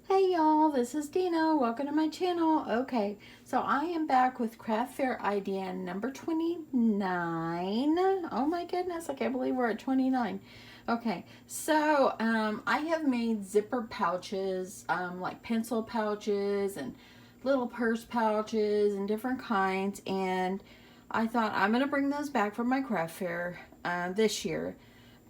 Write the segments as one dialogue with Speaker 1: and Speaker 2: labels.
Speaker 1: Hey y'all, this is Dina. Welcome to my channel. Okay, so I am back with craft fair idea number 29. Oh my goodness, I can't believe we're at 29. Okay, so I have made zipper pouches, like pencil pouches and little purse pouches and different kinds, and I thought I'm going to bring those back from my craft fair this year,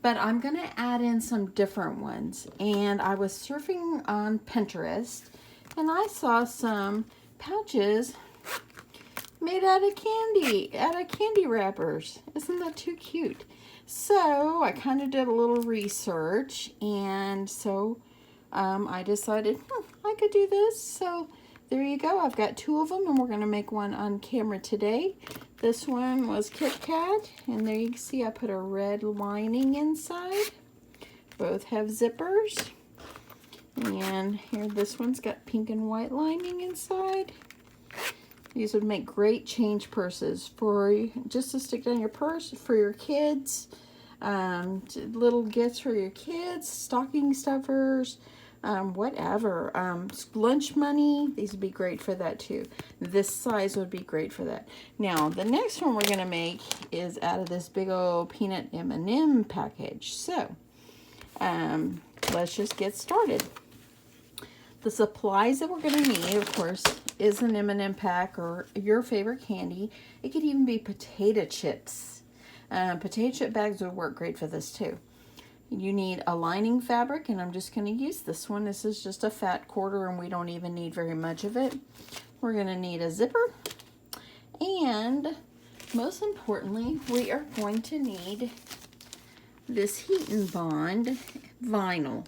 Speaker 1: but I'm going to add in some different ones. And I was surfing on Pinterest and I saw some pouches made out of candy wrappers. Isn't that too cute? So I kind of did a little research, and so I decided I could do this. So there you go. I've got two of them, and we're going to make one on camera today. This one was Kit Kat, and there you can see I put a red lining inside. Both have zippers. And here, this one's got pink and white lining inside. These would make great change purses for just to stick down your purse for your kids. Little gifts for your kids, stocking stuffers, whatever. Lunch money, these would be great for that too. This size would be great for that. Now, the next one we're going to make is out of this big old peanut M&M package. So, let's just get started. The supplies that we're going to need, of course, is an M&M pack or your favorite candy. It could even be potato chips. Potato chip bags would work great for this too. You need a lining fabric, and I'm just going to use this one. This is just a fat quarter, and we don't even need very much of it. We're going to need a zipper, and most importantly, we are going to need this Heat and Bond vinyl.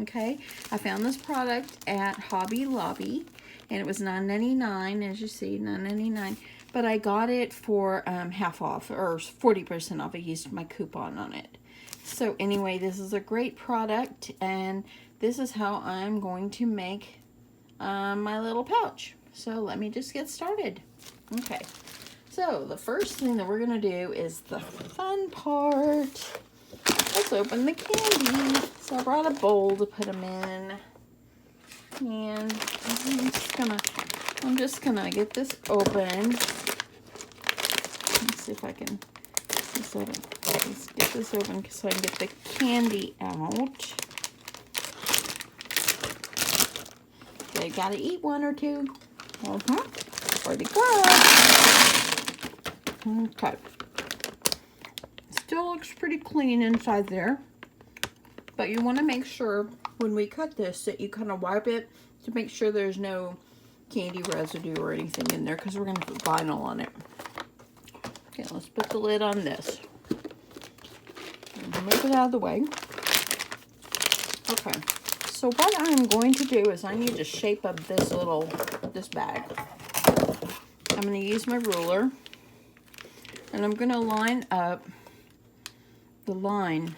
Speaker 1: Okay, I found this product at Hobby Lobby, and it was $9.99, as you see, $9.99. But I got it for half off, or 40% off. I used my coupon on it. So anyway, this is a great product, and this is how I'm going to make my little pouch. So let me just get started. Okay, so the first thing that we're going to do is the fun part. Let's open the candy. So I brought a bowl to put them in, and I'm just gonna get this open. Let's see if I can. Let's get this open so I can get the candy out. Okay, gotta eat one or two. Pretty good. Okay. Still looks pretty clean inside there, but you want to make sure when we cut this that you kind of wipe it to make sure there's no candy residue or anything in there, because we're going to put vinyl on it. Okay, let's put the lid on this. Move it out of the way. Okay, so what I'm going to do is I need to shape up this bag. I'm going to use my ruler, and I'm going to line up the line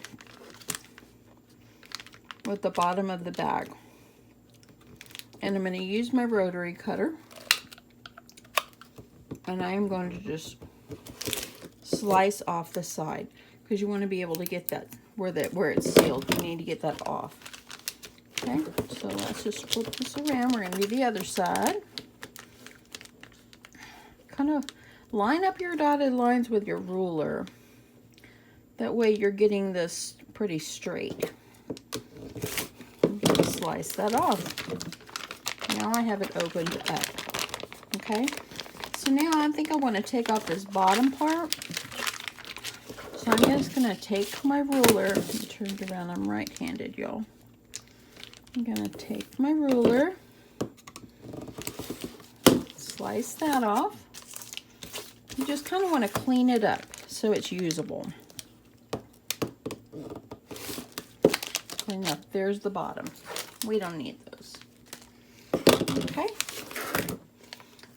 Speaker 1: with the bottom of the bag. And I'm going to use my rotary cutter, and I am going to just slice off the side, because you want to be able to get that where it's sealed. You need to get that off. Okay, so let's just flip this around. We're going to do the other side. Kind of line up your dotted lines with your ruler. That way you're getting this pretty straight. Slice that off. Now I have it opened up. Okay, so now I think I want to take off this bottom part. So I'm just going to take my ruler. Turn it around. I'm right-handed, y'all. I'm going to take my ruler, slice that off. You just kind of want to clean it up so it's usable. Clean up. There's the bottom. We don't need those. Okay.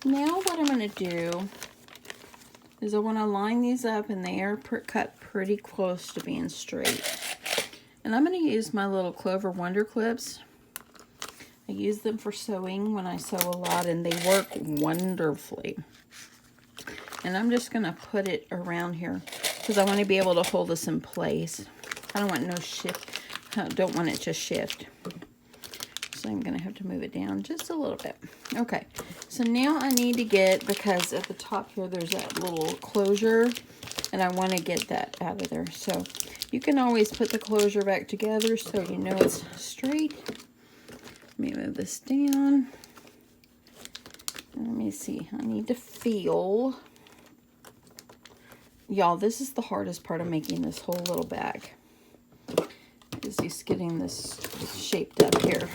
Speaker 1: Now what I'm going to do is I want to line these up, and they are cut pretty close to being straight. And I'm going to use my little Clover Wonder Clips. I use them for sewing when I sew a lot, and they work wonderfully. And I'm just going to put it around here because I want to be able to hold this in place. I don't want no shift. I don't want it to shift. So I'm going to have to move it down just a little bit. Okay, so now I need to get, because at the top here there's that little closure, and I want to get that out of there. So you can always put the closure back together so you know it's straight. Let me move this down. Let me see. I need to feel. Y'all, this is the hardest part of making this whole little bag. Is just getting this shaped up here.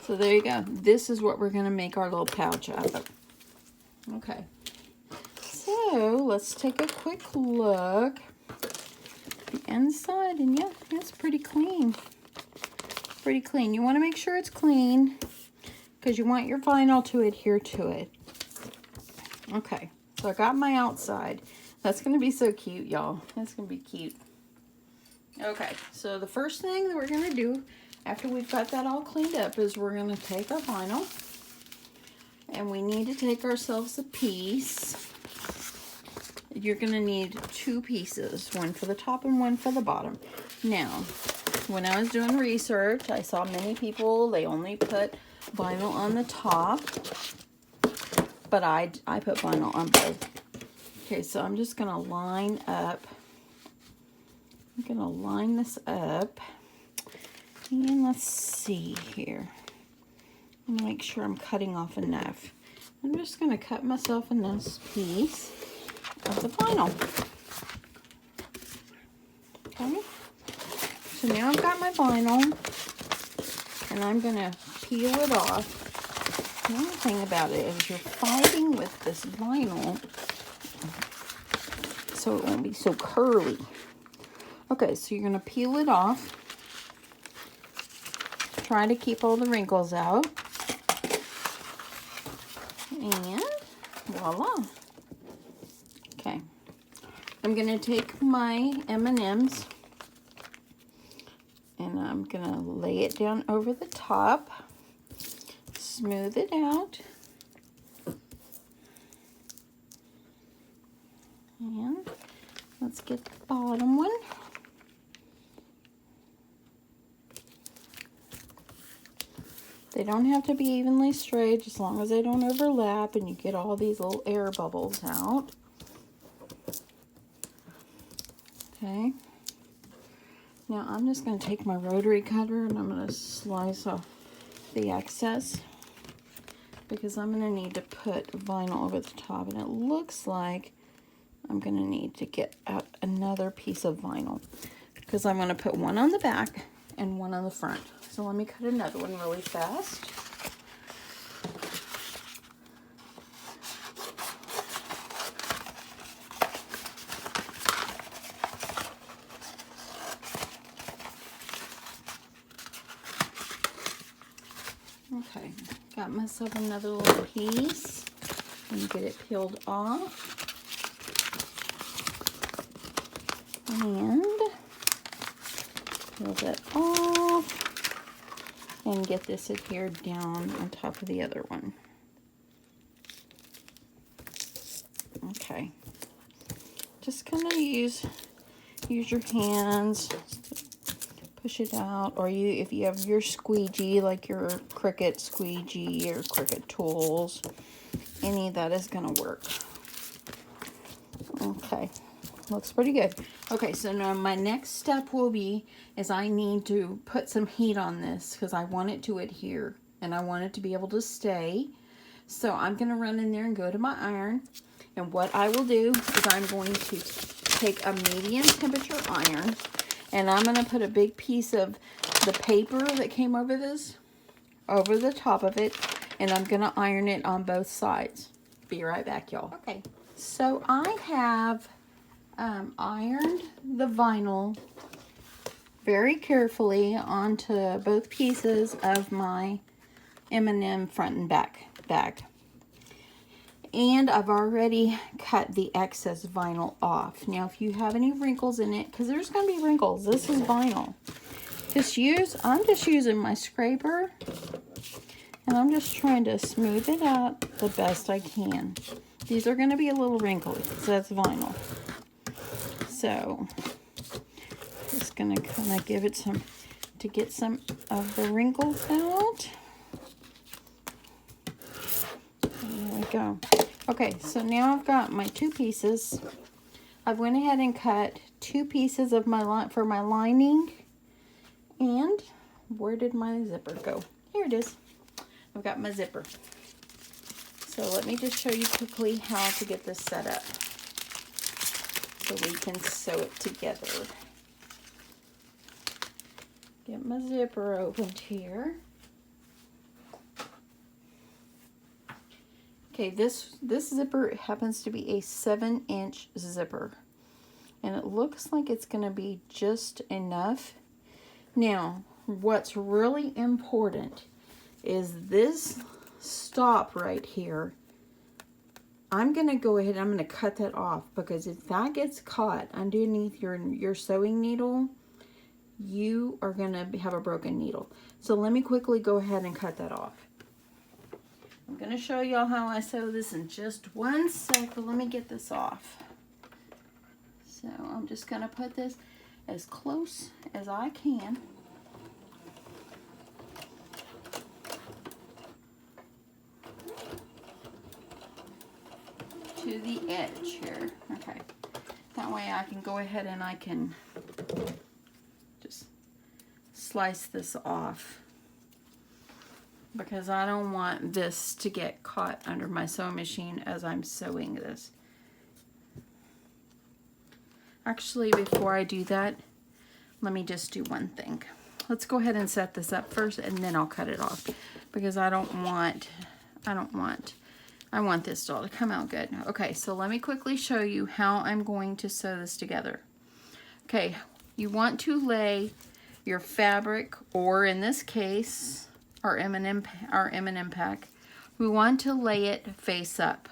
Speaker 1: So there you go. This is what we're going to make our little pouch out of. Okay. So let's take a quick look. The inside, and yeah, it's pretty clean. Pretty clean. You want to make sure it's clean because you want your vinyl to adhere to it. Okay, so I got my outside. That's going to be so cute, y'all. That's going to be cute. Okay, so the first thing that we're going to do after we've got that all cleaned up is we're going to take our vinyl, and we need to take ourselves a piece. You're going to need 2 pieces, one for the top and one for the bottom. Now, when I was doing research, I saw many people, they only put vinyl on the top, but I put vinyl on both. Okay, so I'm just going to line up. I'm going to line this up. And let's see here. I'm going to make sure I'm cutting off enough. I'm just going to cut myself a nice piece of the vinyl. Okay. So now I've got my vinyl, and I'm going to peel it off. The only thing about it is you're fighting with this vinyl so it won't be so curly. Okay, so you're going to peel it off. Try to keep all the wrinkles out. And voila. Okay. I'm going to take my M&Ms and I'm going to lay it down over the top. Smooth it out. And let's get the bottom one. They don't have to be evenly straight, as long as they don't overlap and you get all these little air bubbles out. Okay. Now I'm just going to take my rotary cutter and I'm going to slice off the excess, because I'm going to need to put vinyl over the top, and it looks like I'm going to need to get out another piece of vinyl, because I'm going to put one on the back and one on the front. So let me cut another one really fast. Okay, got myself another little piece. And get it peeled off. And peel that off. And get this adhered down on top of the other one. Okay. Just kind of use your hands to push it out, or if you have your squeegee, like your Cricut squeegee or Cricut tools, any of that is going to work. Okay. Looks pretty good. Okay, so now my next step will be is I need to put some heat on this, because I want it to adhere and I want it to be able to stay. So I'm going to run in there and go to my iron, and what I will do is I'm going to take a medium temperature iron, and I'm going to put a big piece of the paper that came over this over the top of it, and I'm going to iron it on both sides. Be right back, y'all. Okay, so I have ironed the vinyl very carefully onto both pieces of my M&M front and back bag. And I've already cut the excess vinyl off. Now, if you have any wrinkles in it, because there's going to be wrinkles, this is vinyl. I'm just using my scraper, and I'm just trying to smooth it out the best I can. These are going to be a little wrinkly, because that's vinyl. So, just going to kind of give it some to get some of the wrinkles out. There we go. Okay, so now I've got my 2 pieces. I went ahead and cut 2 pieces of my for my lining. And where did my zipper go? Here it is. I've got my zipper. So let me just show you quickly how to get this set up so we can sew it together. Get my zipper opened here. Okay, this zipper happens to be a 7-inch zipper. And it looks like it's going to be just enough. Now, what's really important is this stop right here. I'm going to go ahead and I'm going to cut that off, because if that gets caught underneath your sewing needle, you are going to have a broken needle. So let me quickly go ahead and cut that off. I'm going to show y'all how I sew this in just one sec, but let me get this off. So I'm just going to put this as close as I can to the edge here. Okay, that way I can go ahead and I can just slice this off, because I don't want this to get caught under my sewing machine as I'm sewing this. Actually, before I do that, let me just do one thing. Let's go ahead and set this up first, and then I'll cut it off, because I want this all to come out good. Okay, so let me quickly show you how I'm going to sew this together. Okay, you want to lay your fabric, or in this case, our M&M pack, we want to lay it face up.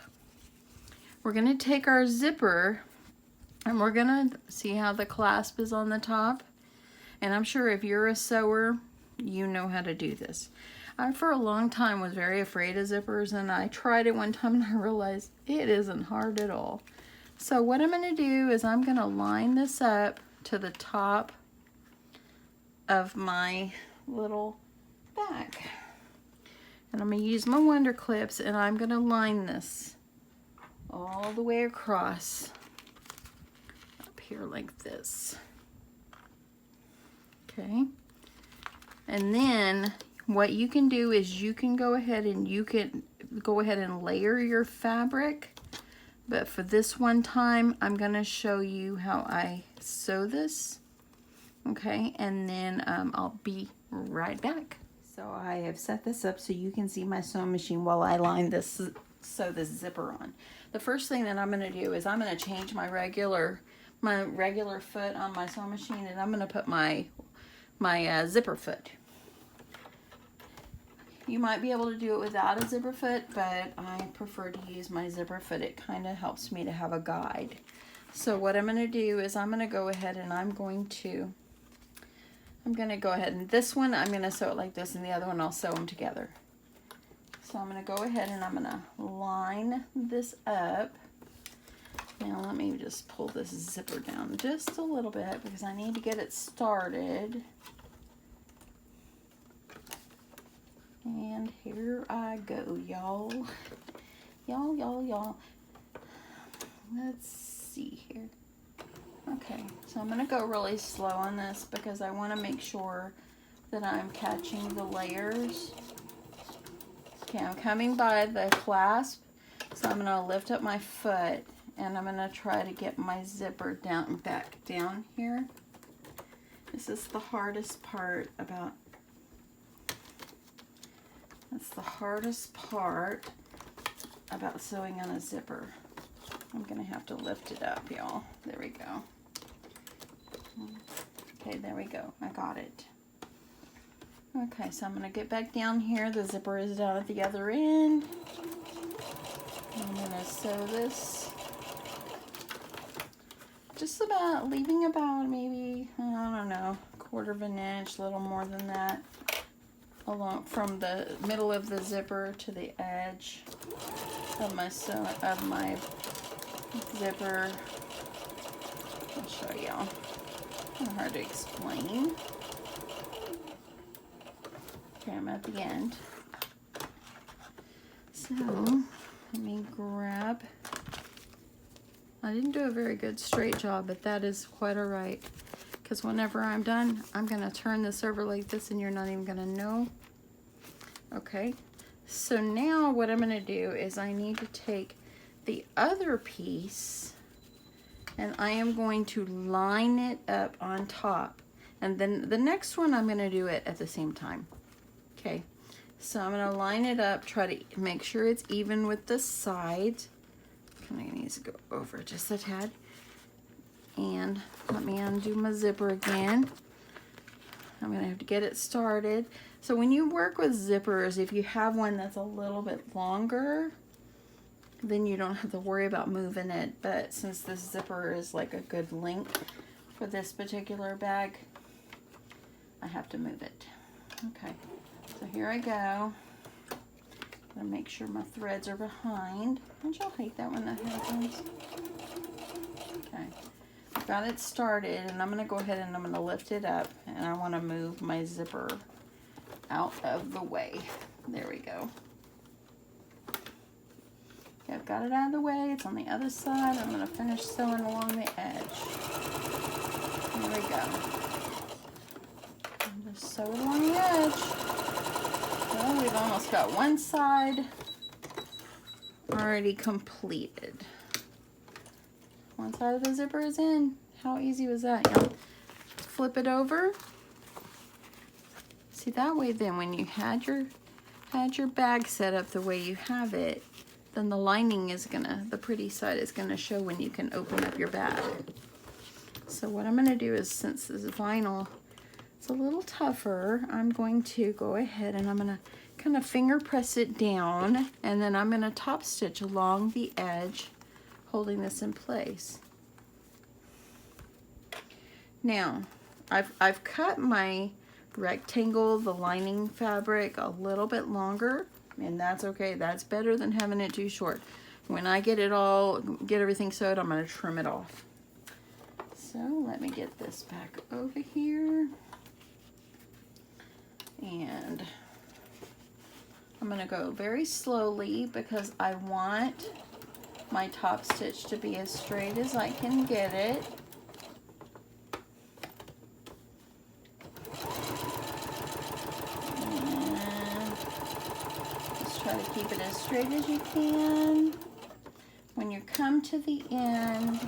Speaker 1: We're going to take our zipper, and we're going to see how the clasp is on the top. And I'm sure if you're a sewer, you know how to do this. I, for a long time, was very afraid of zippers, and I tried it one time and I realized it isn't hard at all. So what I'm going to do is I'm going to line this up to the top of my little back. And I'm going to use my Wonder Clips, and I'm going to line this all the way across up here like this. Okay. And then what you can do is you can go ahead and layer your fabric. But for this one time, I'm going to show you how I sew this. Okay, and then I'll be right back. So I have set this up so you can see my sewing machine while I sew this zipper on. The first thing that I'm going to do is I'm going to change my regular foot on my sewing machine, and I'm going to put my zipper foot. You might be able to do it without a zipper foot, but I prefer to use my zipper foot. It kind of helps me to have a guide. So what I'm going to do is I'm going to go ahead and I'm going to go ahead, and this one I'm going to sew it like this, and the other one I'll sew them together. So I'm going to go ahead and I'm going to line this up. Now let me just pull this zipper down just a little bit, because I need to get it started. And here I go, y'all. Y'all. Let's see here. Okay, so I'm going to go really slow on this, because I want to make sure that I'm catching the layers. Okay, I'm coming by the clasp, so I'm going to lift up my foot, and I'm going to try to get my zipper back down here. This is the hardest part about sewing on a zipper. I'm going to have to lift it up, y'all. There we go. Okay, there we go. I got it. Okay, so I'm going to get back down here. The zipper is down at the other end. I'm going to sew this just about, leaving about maybe, I don't know, 1/4 of an inch, a little more than that, along from the middle of the zipper to the edge of my zipper. I'll show y'all. Kind of hard to explain. Okay, I'm at the end. So, let me grab, I didn't do a very good straight job, but that is quite all right. Because whenever I'm done, I'm going to turn this over like this and you're not even going to know. Okay, so now what I'm going to do is I need to take the other piece and I am going to line it up on top. And then the next one I'm going to do it at the same time. Okay, so I'm going to line it up, try to make sure it's even with the sides. Kind of needs to go over just a tad. And let me undo my zipper again. I'm going to have to get it started. So when you work with zippers, if you have one that's a little bit longer, then you don't have to worry about moving it. But since this zipper is like a good length for this particular bag, I have to move it. Okay, so here I go. I'm going to make sure my threads are behind. Don't y'all hate that when that happens? Okay. Got it started, and I'm going to go ahead and I'm going to lift it up, and I want to move my zipper out of the way. There we go. Okay, I've got it out of the way. It's on the other side. I'm going to finish sewing along the edge. There we go. And just sew it along the edge. Well, we've almost got one side already completed. One side of the zipper is in. How easy was that? You know, flip it over. See, that way then when you had your bag set up the way you have it, then the lining is gonna, the pretty side is gonna show when you can open up your bag. So what I'm gonna do is, since this is vinyl, it's a little tougher, I'm going to go ahead and I'm gonna kind of finger press it down, and then I'm gonna top stitch along the edge, holding this in place. Now, I've cut my rectangle, the lining fabric, a little bit longer, and that's okay. That's better than having it too short. When I get everything sewed, I'm going to trim it off. So let me get this back over here, and I'm going to go very slowly because I want my top stitch to be as straight as I can get it. Try to keep it as straight as you can. When you come to the end,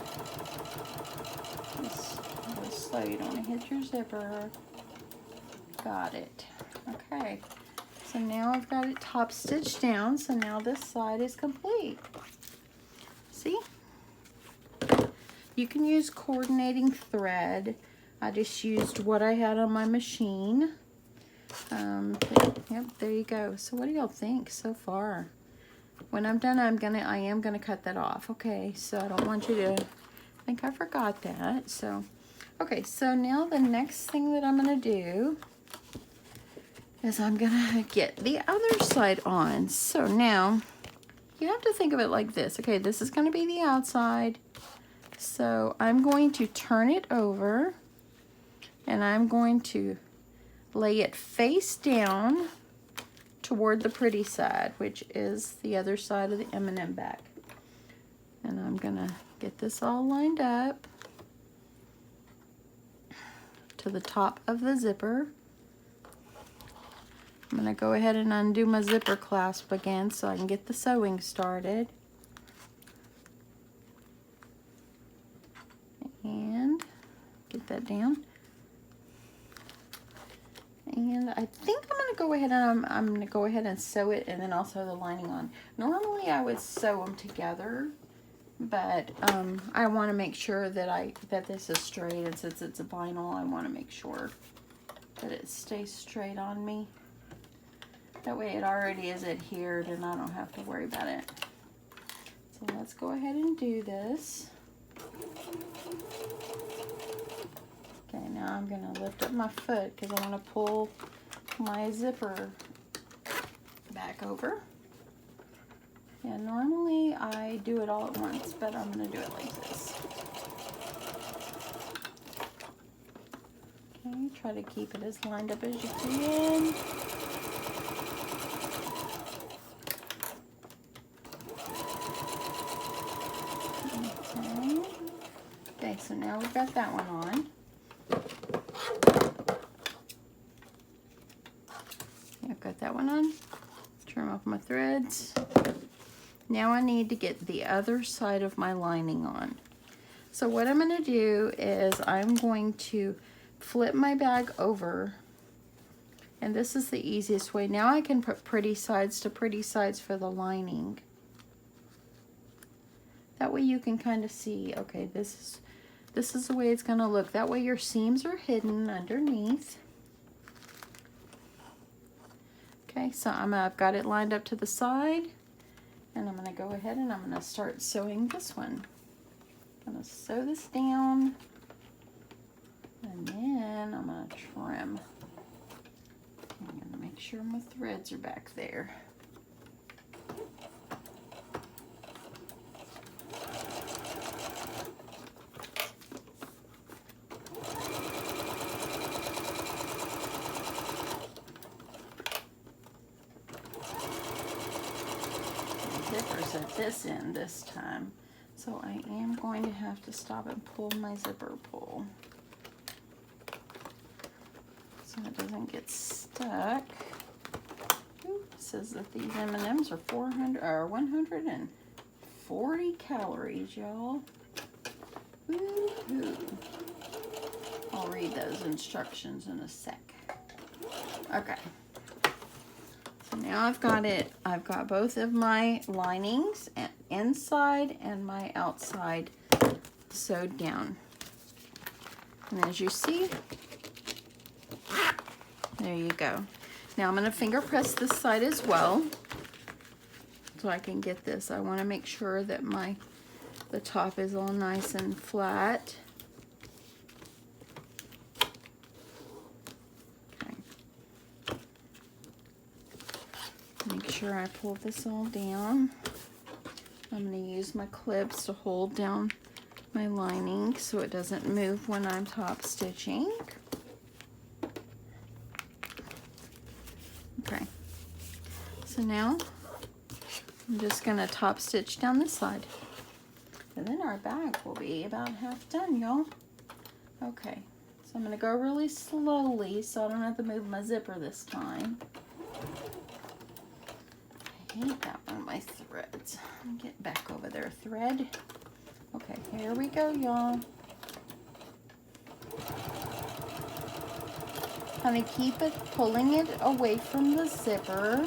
Speaker 1: just go slow, you don't want to hit your zipper. Got it. Okay, so now I've got it top stitched down, so now this side is complete. See? You can use coordinating thread. I just used what I had on my machine. Yep, there you go. So what do y'all think so far? When I'm done, I am gonna cut that off. Okay, so I don't want you to think I forgot that. So, okay, so now the next thing that I'm gonna do is I'm gonna get the other side on. So now you have to think of it like this. Okay, this is gonna be the outside. So I'm going to turn it over, and I'm going to lay it face down toward the pretty side, which is the other side of the M&M bag. And I'm gonna get this all lined up to the top of the zipper. I'm gonna go ahead and undo my zipper clasp again so I can get the sewing started. And get that down. And I think I'm gonna go ahead and I'm gonna go ahead and sew it, and then I'll sew the lining on. Normally I would sew them together, but I want to make sure that this is straight, and since it's a vinyl, I want to make sure that it stays straight on me. That way it already is adhered, and I don't have to worry about it. So let's go ahead and do this. Okay, now I'm going to lift up my foot because I want to pull my zipper back over. Yeah, normally I do it all at once, but I'm going to do it like this. Okay, try to keep it as lined up as you can. Okay, so now we've got that one on. I've got that one on. Trim off my threads. Now I need to get the other side of my lining on. So what I'm going to do is I'm going to flip my bag over, and this is the easiest way. Now I can put pretty sides to pretty sides for the lining. That way you can kind of see, okay, this is the way it's going to look. That way your seams are hidden underneath. Okay, so I've got it lined up to the side, and I'm going to go ahead and I'm going to start sewing this one. I'm going to sew this down, and then I'm going to trim. I'm going to make sure my threads are back there. Zippers at this end this time, so I am going to have to stop and pull my zipper pull so it doesn't get stuck. Ooh, it says that these M&Ms are 140 calories, y'all. Woo-hoo. I'll read those instructions in a sec. Okay. Now I've got it, I've got both of my linings, inside and my outside, sewed down. And as you see, there you go. Now I'm going to finger press this side as well, so I can get this. I want to make sure that the top is all nice and flat. Make sure I pull this all down. I'm going to use my clips to hold down my lining so it doesn't move when I'm top stitching. Okay, so now I'm just going to top stitch down this side, and then our bag will be about half done, y'all. Okay, so I'm going to go really slowly so I don't have to move my zipper this time. I hate that one of my threads. Let me get back over there, thread. Okay, here we go, y'all. Kind of keep it, pulling it away from the zipper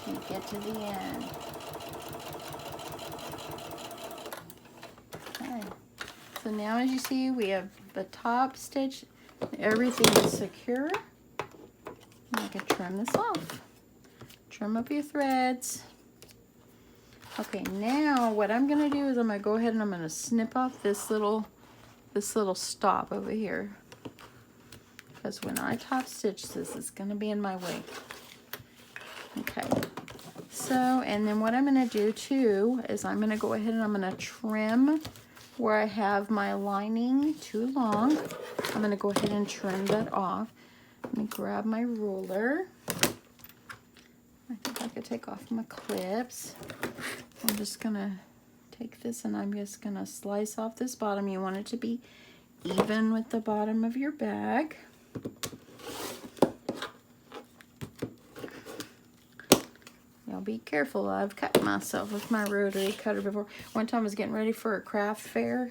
Speaker 1: till you get to the end. Okay, so now as you see, we have the top stitch. Everything is secure. I can trim this off. Trim up your threads. Okay, now what I'm going to do is I'm going to go ahead and I'm going to snip off this little stop over here, because when I top stitch this, it's going to be in my way. Okay, so and then what I'm going to do too is I'm going to go ahead and I'm going to trim where I have my lining too long. I'm going to go ahead and trim that off. Let me grab my ruler. I think I could take off my clips. I'm just gonna take this and I'm just gonna slice off this bottom. You want it to be even with the bottom of your bag. Now be careful. I've cut myself with my rotary cutter before. One time I was getting ready for a craft fair,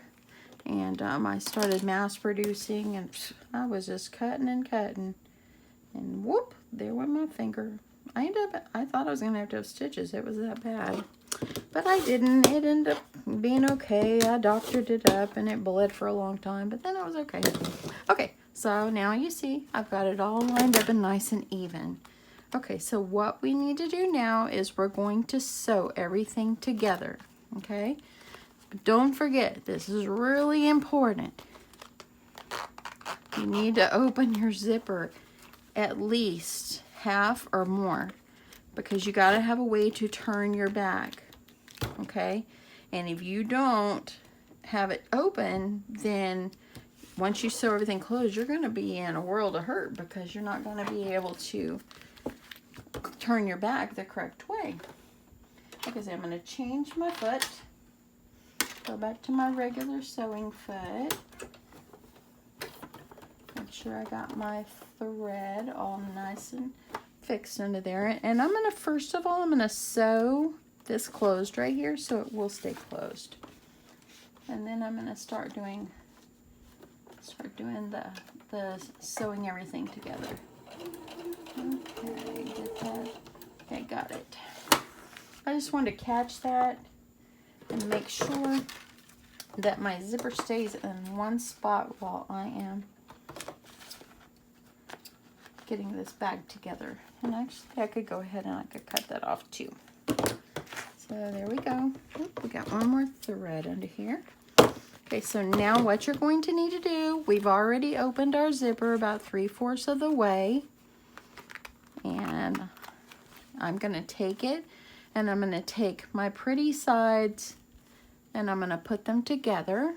Speaker 1: and I started mass producing, and I was just cutting and cutting. And whoop, there went my finger. I thought I was gonna have to have stitches. It was that bad. But I didn't. It ended up being okay. I doctored it up and it bled for a long time, but then it was okay. Okay, so now you see I've got it all lined up and nice and even. Okay, so what we need to do now is we're going to sew everything together, okay? But don't forget, this is really important. You need to open your zipper at least half or more, because you got to have a way to turn your bag, okay? And if you don't have it open, then once you sew everything closed, you're going to be in a world of hurt, because you're not going to be able to turn your bag the correct way. because I'm going to change my foot. Go back to my regular sewing foot. Make sure I got my thread all nice and fixed under there. And I'm going to, first of all, I'm going to sew this closed right here so it will stay closed. And then I'm going to start doing the sewing everything together. Okay, get that. Okay, got it. I just wanted to catch that and make sure that my zipper stays in one spot while I am getting this bag together. And actually I could go ahead and I could cut that off too. So there we go. Oop, we got one more thread under here. Okay, so now what you're going to need to do, we've already opened our zipper about 3/4 of the way. And I'm going to take it and I'm going to take my pretty sides and I'm going to put them together.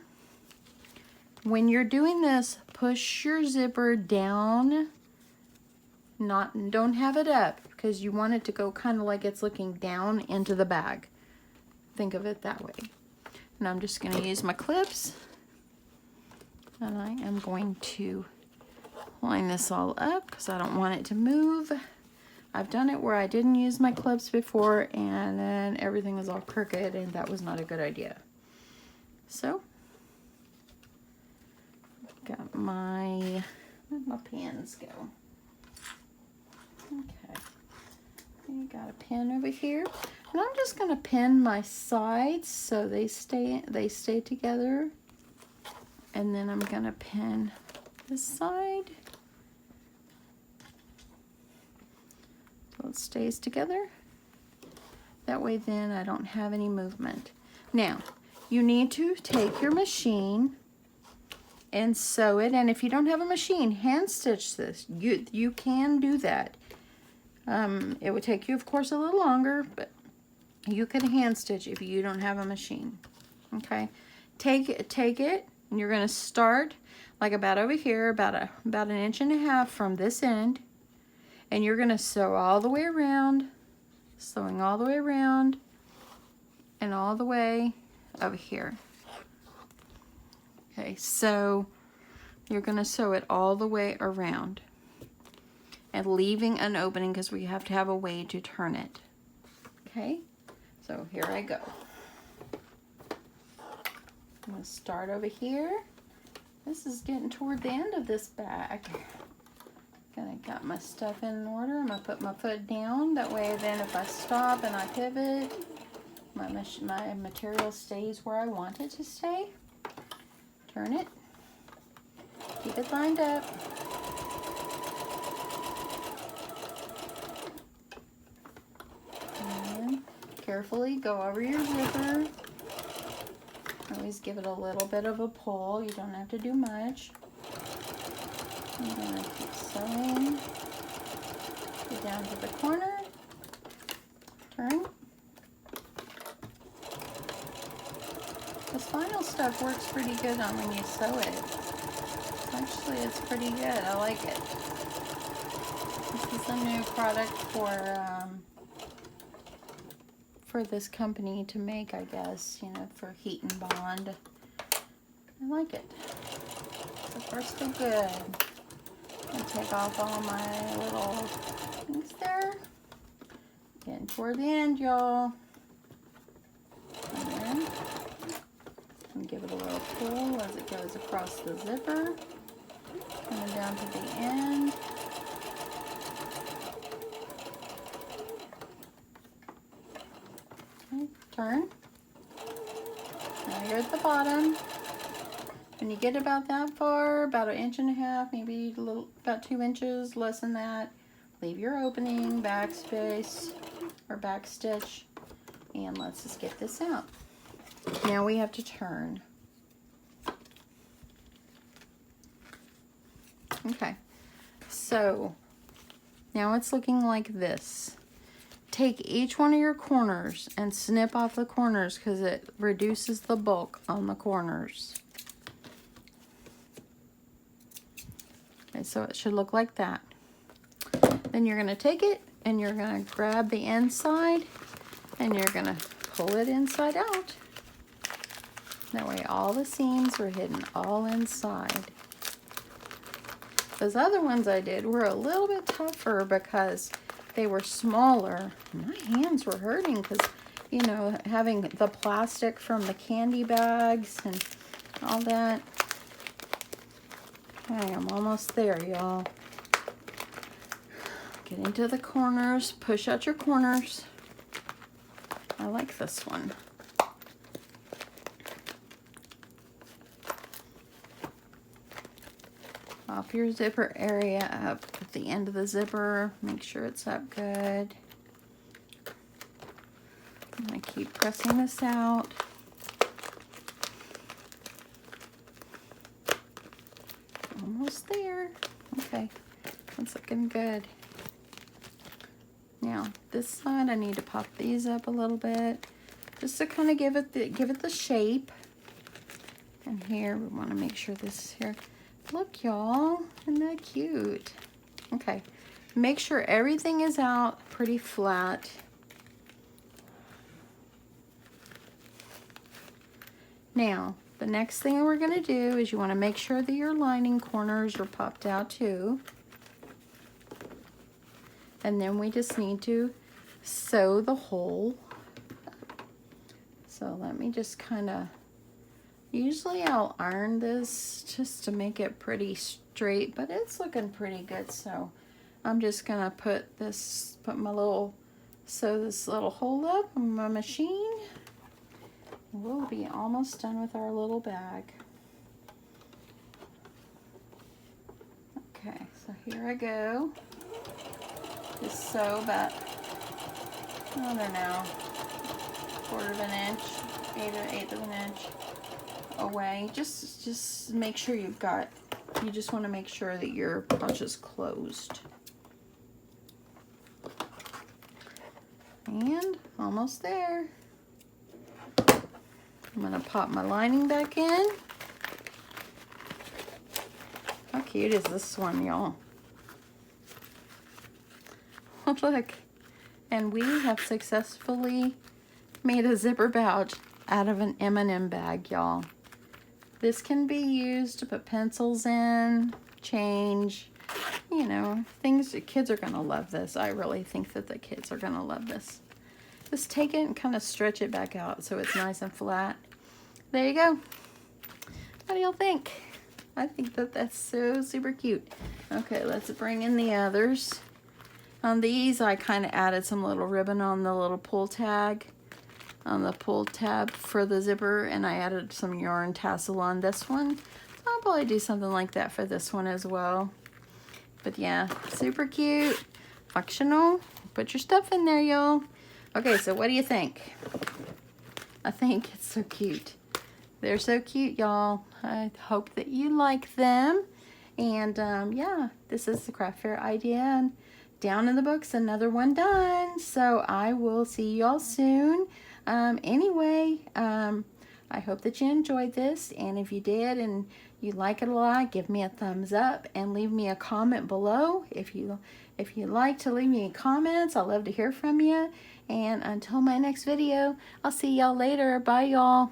Speaker 1: When you're doing this, push your zipper down. Don't have it up because you want it to go kind of like it's looking down into the bag. Think of it that way. And I'm just going to use my clips and I am going to line this all up because I don't want it to move. I've done it where I didn't use my clips before and then everything was all crooked and that was not a good idea. So, got where'd my pins go? Okay, I got a pin over here. And I'm just going to pin my sides so they stay together. And then I'm going to pin this side so it stays together. That way then I don't have any movement. Now, you need to take your machine and sew it. And if you don't have a machine, hand stitch this. You can do that. It would take you, of course, a little longer, but you can hand stitch if you don't have a machine. Okay, take it, and you're going to start like about over here, about an 1.5 inches from this end, and you're going to sew all the way around, sewing all the way around, and all the way over here. Okay, so you're going to sew it all the way around and leaving an opening because we have to have a way to turn it. Okay, so here I go. I'm going to start over here. This is getting toward the end of this bag. Got my stuff in order. I'm going to put my foot down. That way then if I stop and I pivot, my material stays where I want it to stay. Turn it. Keep it lined up. And carefully go over your zipper. Always give it a little bit of a pull. You don't have to do much. I'm going to keep sewing. Get down to the corner. Turn. The spinal stuff works pretty good on when you sew it. Actually, it's pretty good. I like it. This is a new product for this company to make, I guess, you know, for heat and bond. I like it. So far, still good. And take off all my little things there. Getting toward the end, y'all. And give it a little pull as it goes across the zipper. Coming down to the end. Okay, turn. Now you're at the bottom. When you get about that far, about 1.5 inches, maybe a little, about 2 inches, less than that, leave your opening, backspace, or back stitch, and let's just get this out. Now we have to turn. Okay, so now it's looking like this. Take each one of your corners and snip off the corners because it reduces the bulk on the corners. Okay, so it should look like that. Then you're going to take it and you're going to grab the inside And you're gonna pull it inside out. That way all the seams are hidden all inside. Those other ones I did were a little bit tougher because they were smaller. My hands were hurting because, you know, having the plastic from the candy bags and all that. Okay, I'm almost there, y'all. Get into the corners, push out your corners. I like this one. Pop your zipper area up at the end of the zipper. Make sure it's up good. I'm going to keep pressing this out. Almost there. Okay, that's looking good. Now, this side I need to pop these up a little bit just to kind of give it the shape. And here we want to make sure this is here. Look, y'all, isn't that cute? Okay, make sure everything is out pretty flat. Now, the next thing we're going to do is you want to make sure that your lining corners are popped out too. And then we just need to sew the hole. So let me just kind of, usually I'll iron this just to make it pretty straight, but it's looking pretty good. So I'm just gonna sew this little hole up on my machine. We'll be almost done with our little bag. Okay, so here I go. Just sew about, I don't know, 1/4 of an inch, 1/8 of an inch away. Just make sure you just want to make sure that your pouch is closed. And almost there. I'm going to pop my lining back in. How cute is this one, y'all? Look, and we have successfully made a zipper pouch out of an M&M bag, y'all. This can be used to put pencils in, change, you know, things. The kids are gonna love this. I really think that the kids are gonna love this. Just take it and kind of stretch it back out so it's nice and flat. There you go. What do y'all think? I think that that's so super cute. Okay, let's bring in the others. On these, I kind of added some little ribbon on the little pull tag, on the pull tab for the zipper, and I added some yarn tassel on this one. I'll probably do something like that for this one as well. But yeah, super cute, functional. Put your stuff in there, y'all. Okay, so what do you think? I think it's so cute. They're so cute, y'all. I hope that you like them. And yeah, this is the Craft Fair idea. And down in the books, another one done. So I will see y'all soon. Anyway, I hope that you enjoyed this. And if you did and you like it a lot, give me a thumbs up and leave me a comment below. If you like to leave me comments, I'd love to hear from you. And until my next video, I'll see y'all later. Bye, y'all.